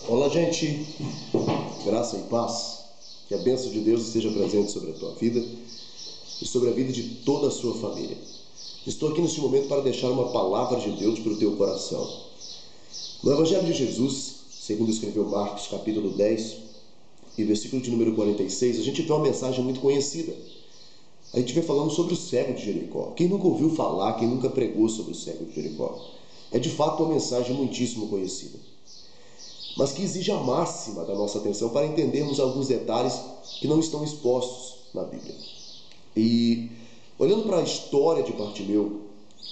Olá, gente, graça e paz, que a bênção de Deus esteja presente sobre a tua vida e sobre a vida de toda a sua família. Estou aqui neste momento para deixar uma palavra de Deus para o teu coração. No Evangelho de Jesus, segundo escreveu Marcos, capítulo 10 e versículo de número 46, a gente vê uma mensagem muito conhecida. A gente vem falando sobre o cego de Jericó. Quem nunca ouviu falar, quem nunca pregou sobre o cego de Jericó? É de fato uma mensagem muitíssimo conhecida, mas que exige a máxima da nossa atenção para entendermos alguns detalhes que não estão expostos na Bíblia. E olhando para a história de Bartimeu,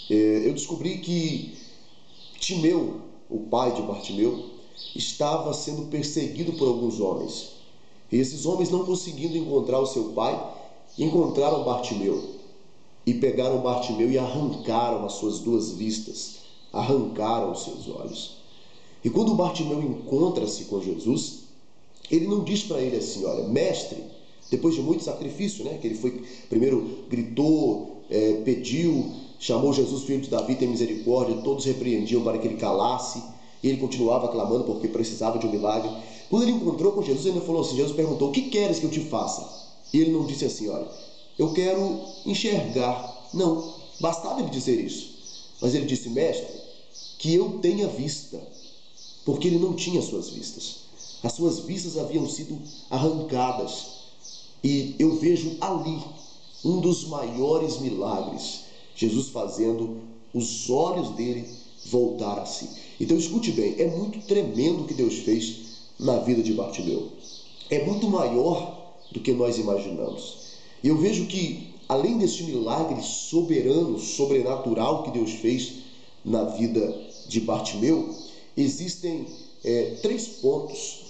eu descobri que Timeu, o pai de Bartimeu, estava sendo perseguido por alguns homens. E esses homens, não conseguindo encontrar o seu pai, encontraram Bartimeu e pegaram Bartimeu e arrancaram as suas duas vistas, arrancaram os seus olhos. E quando Bartimeu encontra-se com Jesus, ele não diz para ele assim: olha, mestre, depois de muito sacrifício, que ele foi, primeiro gritou, pediu, chamou Jesus, filho de Davi, tem misericórdia, todos repreendiam para que ele calasse, e ele continuava clamando porque precisava de um milagre. Quando ele encontrou com Jesus, ele falou assim, Jesus perguntou: o que queres que eu te faça? E ele não disse assim: olha, eu quero enxergar. Não, bastava ele dizer isso. Mas ele disse: mestre, que eu tenha vista. Porque ele não tinha suas vistas. As suas vistas haviam sido arrancadas. E eu vejo ali um dos maiores milagres, Jesus fazendo os olhos dele voltar a si. Então escute bem, é muito tremendo o que Deus fez na vida de Bartimeu. É muito maior do que nós imaginamos. E eu vejo que, além desse milagre soberano, sobrenatural que Deus fez na vida de Bartimeu, existem 3 pontos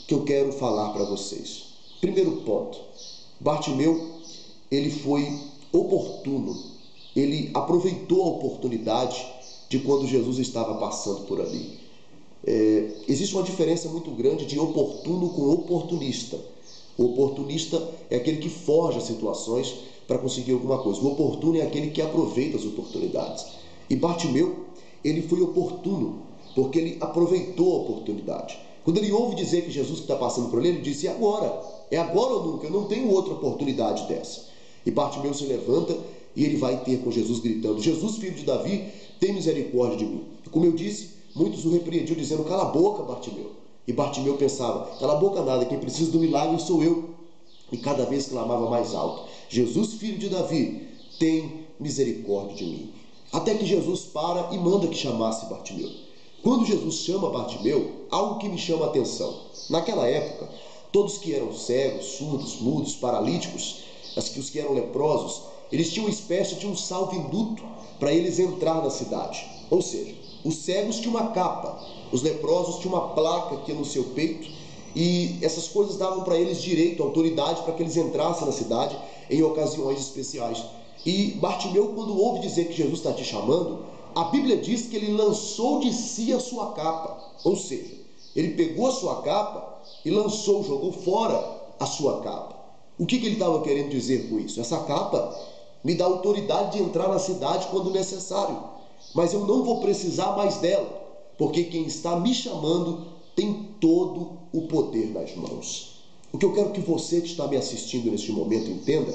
que eu quero falar para vocês. Primeiro ponto: Bartimeu, ele foi oportuno, ele aproveitou a oportunidade de quando Jesus estava passando por ali. Existe uma diferença muito grande de oportuno com oportunista. O oportunista é aquele que forja situações para conseguir alguma coisa. O oportuno é aquele que aproveita as oportunidades. E Bartimeu, ele foi oportuno, porque ele aproveitou a oportunidade. Quando ele ouve dizer que Jesus está passando por ali, ele disse: agora, é agora ou nunca, eu não tenho outra oportunidade dessa. E Bartimeu se levanta e ele vai ter com Jesus gritando: Jesus, filho de Davi, tem misericórdia de mim. Como eu disse, muitos o repreendiam dizendo: cala a boca, Bartimeu. E Bartimeu pensava: cala a boca nada, quem precisa do milagre sou eu. E cada vez clamava mais alto: Jesus, filho de Davi, tem misericórdia de mim. Até que Jesus para e manda que chamasse Bartimeu. Quando Jesus chama Bartimeu, algo que me chama a atenção. Naquela época, todos que eram cegos, surdos, mudos, paralíticos, os que eram leprosos, eles tinham uma espécie de um salvo-induto para eles entrar na cidade. Ou seja, os cegos tinham uma capa, os leprosos tinham uma placa aqui no seu peito, e essas coisas davam para eles direito, autoridade para que eles entrassem na cidade em ocasiões especiais. E Bartimeu, quando ouve dizer que Jesus está te chamando, a Bíblia diz que ele lançou de si a sua capa. Ou seja, ele pegou a sua capa e lançou, jogou fora a sua capa. O que ele estava querendo dizer com isso? Essa capa me dá autoridade de entrar na cidade quando necessário, mas eu não vou precisar mais dela, porque quem está me chamando tem todo o poder nas mãos. O que eu quero que você que está me assistindo neste momento entenda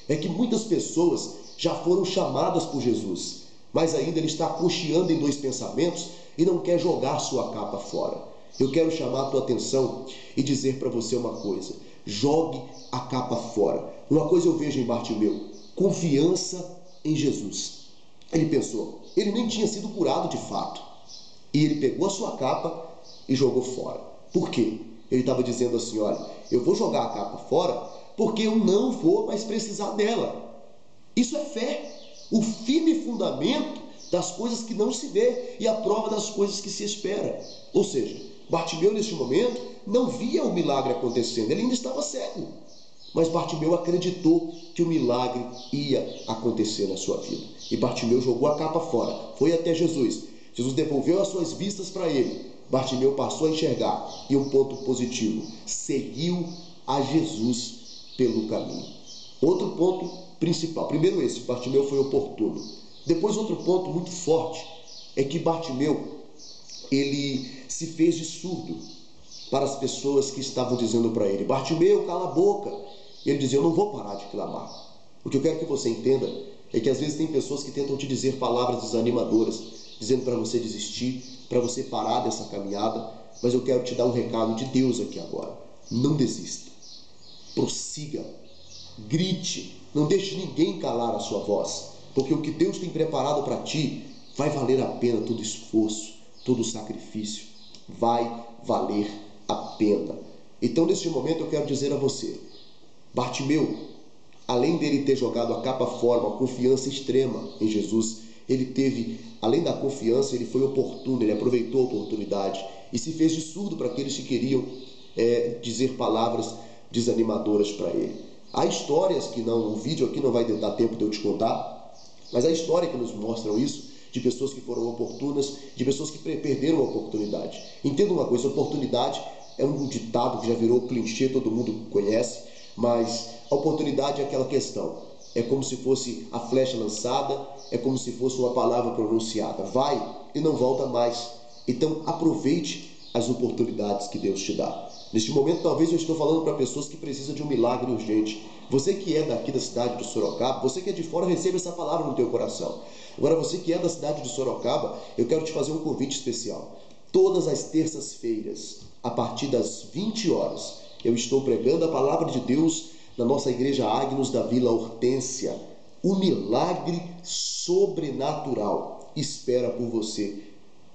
é que muitas pessoas já foram chamadas por Jesus, mas ainda ele está cocheando em 2 pensamentos e não quer jogar sua capa fora. Eu quero chamar a tua atenção e dizer para você uma coisa: jogue a capa fora. Uma coisa eu vejo em Bartimeu: confiança em Jesus. Ele pensou, ele nem tinha sido curado de fato, e ele pegou a sua capa e jogou fora. Por quê? Ele estava dizendo assim: olha, eu vou jogar a capa fora porque eu não vou mais precisar dela. Isso é fé, o firme fundamento das coisas que não se vê e a prova das coisas que se espera. Ou seja, Bartimeu neste momento não via o milagre acontecendo, ele ainda estava cego, mas Bartimeu acreditou que o milagre ia acontecer na sua vida. E Bartimeu jogou a capa fora, foi até Jesus. Jesus devolveu as suas vistas para ele. Bartimeu passou a enxergar. E um ponto positivo: seguiu a Jesus pelo caminho. Outro ponto principal: primeiro esse, Bartimeu foi oportuno. Depois, outro ponto muito forte é que Bartimeu, ele se fez de surdo. para as pessoas que estavam dizendo para ele: Bartimeu, cala a boca. E ele dizia: eu não vou parar de clamar. O que eu quero que você entenda é que às vezes tem pessoas que tentam te dizer palavras desanimadoras, dizendo para você desistir, para você parar dessa caminhada, mas eu quero te dar um recado de Deus aqui agora. Não desista. Prossiga. Grite. Não deixe ninguém calar a sua voz, porque o que Deus tem preparado para ti vai valer a pena todo esforço, todo sacrifício. Vai valer a pena. Então, neste momento, eu quero dizer a você: Bartimeu, além dele ter jogado a capa fora, uma confiança extrema em Jesus, ele teve, além da confiança, ele foi oportuno, ele aproveitou a oportunidade e se fez de surdo para aqueles que queriam dizer palavras desanimadoras para ele. Há histórias que o vídeo aqui não vai dar tempo de eu te contar, mas há história que nos mostram isso, de pessoas que foram oportunas, de pessoas que perderam a oportunidade. Entenda uma coisa: oportunidade é um ditado que já virou clichê, todo mundo conhece, mas a oportunidade é aquela questão. É como se fosse a flecha lançada, é como se fosse uma palavra pronunciada. Vai e não volta mais. Então aproveite as oportunidades que Deus te dá. Neste momento, talvez eu estou falando para pessoas que precisam de um milagre urgente. Você que é daqui da cidade de Sorocaba, você que é de fora, receba essa palavra no teu coração. Agora, você que é da cidade de Sorocaba, eu quero te fazer um convite especial. Todas as terças-feiras, a partir das 20 horas, eu estou pregando a palavra de Deus na nossa igreja Agnus da Vila Hortência. O milagre sobrenatural espera por você.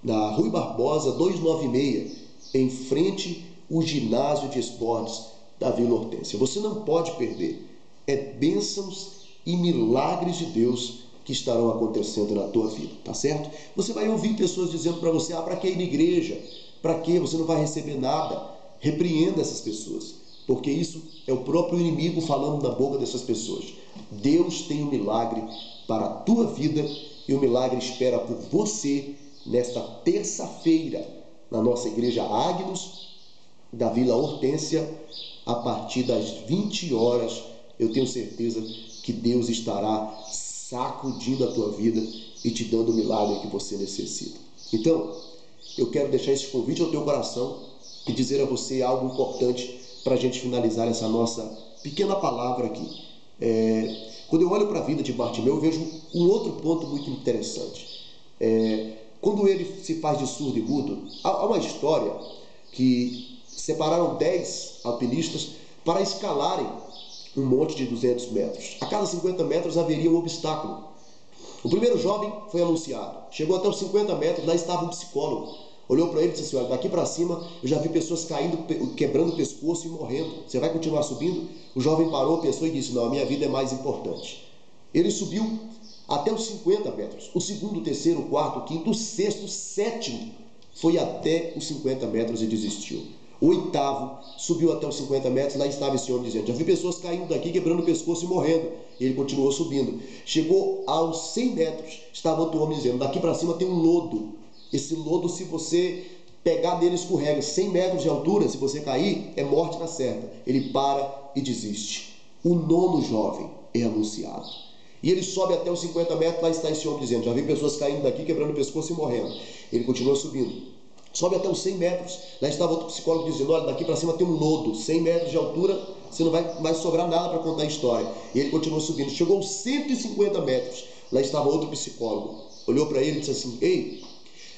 Na Rui Barbosa 296, em frente ao ginásio de esportes da Vila Hortência. Você não pode perder. É bênçãos e milagres de Deus que estarão acontecendo na tua vida, tá certo? Você vai ouvir pessoas dizendo para você: para que ir na igreja? Para que? Você não vai receber nada. Repreenda essas pessoas, porque isso é o próprio inimigo falando na boca dessas pessoas. Deus tem um milagre para a tua vida e o milagre espera por você nesta terça-feira, na nossa igreja Agnus da Vila Hortência, a partir das 20 horas. Eu tenho certeza que Deus estará sacudindo a tua vida e te dando o milagre que você necessita. Então, eu quero deixar esse convite ao teu coração e dizer a você algo importante para a gente finalizar essa nossa pequena palavra aqui. Quando eu olho para a vida de Bartimeu, eu vejo um outro ponto muito interessante. Quando ele se faz de surdo e mudo, há uma história que separaram 10 alpinistas para escalarem um monte de 200 metros. A cada 50 metros haveria um obstáculo. O primeiro jovem foi anunciado. Chegou até os 50 metros, lá estava um psicólogo. Olhou para ele e disse assim: olha, daqui para cima eu já vi pessoas caindo, quebrando o pescoço e morrendo. Você vai continuar subindo? O jovem parou, pensou e disse: não, a minha vida é mais importante. Ele subiu até os 50 metros. O segundo, o terceiro, o quarto, o quinto, o sexto, o sétimo foi até os 50 metros e desistiu. O oitavo subiu até os 50 metros, lá estava esse homem dizendo: já vi pessoas caindo daqui, quebrando o pescoço e morrendo. E ele continuou subindo. Chegou aos 100 metros, estava outro homem dizendo: daqui para cima tem um lodo. Esse lodo, se você pegar nele, escorrega. 100 metros de altura, se você cair, é morte na certa. Ele para e desiste. O nono jovem é anunciado. E ele sobe até os 50 metros, lá está esse homem dizendo: já vi pessoas caindo daqui, quebrando o pescoço e morrendo. Ele continua subindo. Sobe até os 100 metros, lá estava outro psicólogo dizendo: olha, daqui para cima tem um lodo, 100 metros de altura, você não vai sobrar nada para contar a história. E ele continuou subindo. Chegou aos 150 metros, lá estava outro psicólogo. Olhou para ele e disse assim: ei,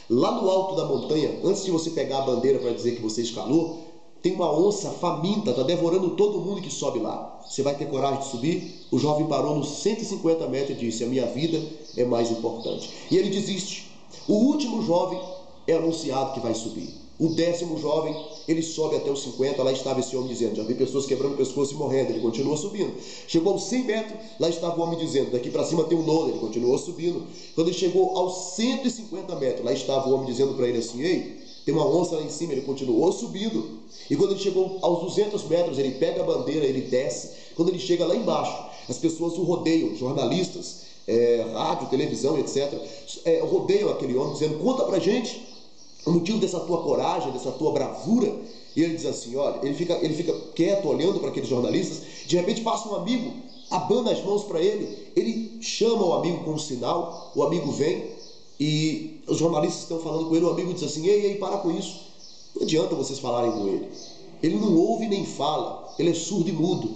lá no alto da montanha, antes de você pegar a bandeira para dizer que você escalou, tem uma onça faminta, está devorando todo mundo que sobe lá. Você vai ter coragem de subir? O jovem parou nos 150 metros e disse: a minha vida é mais importante. E ele desiste. O último jovem é anunciado que vai subir. O 10º jovem, ele sobe até os 50, lá estava esse homem dizendo: já vi pessoas quebrando o pescoço e morrendo. Ele continua subindo. Chegou aos 100 metros, lá estava o homem dizendo: daqui para cima tem um lodo. Ele continuou subindo. Quando ele chegou aos 150 metros, lá estava o homem dizendo para ele assim: ei, tem uma onça lá em cima. Ele continuou subindo. E quando ele chegou aos 200 metros, ele pega a bandeira, ele desce. Quando ele chega lá embaixo, as pessoas o rodeiam, jornalistas, rádio, televisão, etc. Rodeiam aquele homem dizendo: conta pra gente o motivo dessa tua coragem, dessa tua bravura. E ele diz assim: olha, ele fica quieto, olhando para aqueles jornalistas. De repente passa um amigo, abana as mãos para ele. Ele chama o amigo com um sinal, o amigo vem e os jornalistas estão falando com ele. O amigo diz assim: ei, para com isso. Não adianta vocês falarem com ele. Ele não ouve nem fala. Ele é surdo e mudo.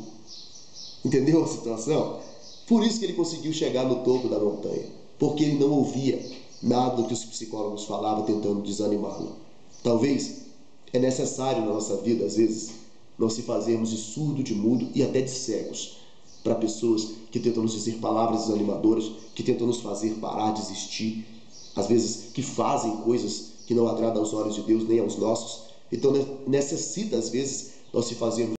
Entendeu a situação? Por isso que ele conseguiu chegar no topo da montanha. Porque ele não ouvia nada do que os psicólogos falavam tentando desanimá-lo. Talvez é necessário na nossa vida, às vezes, nós se fazermos de surdo, de mudo e até de cegos para pessoas que tentam nos dizer palavras desanimadoras, que tentam nos fazer parar, desistir, às vezes que fazem coisas que não agradam aos olhos de Deus nem aos nossos. Então necessita, às vezes, nós se fazermos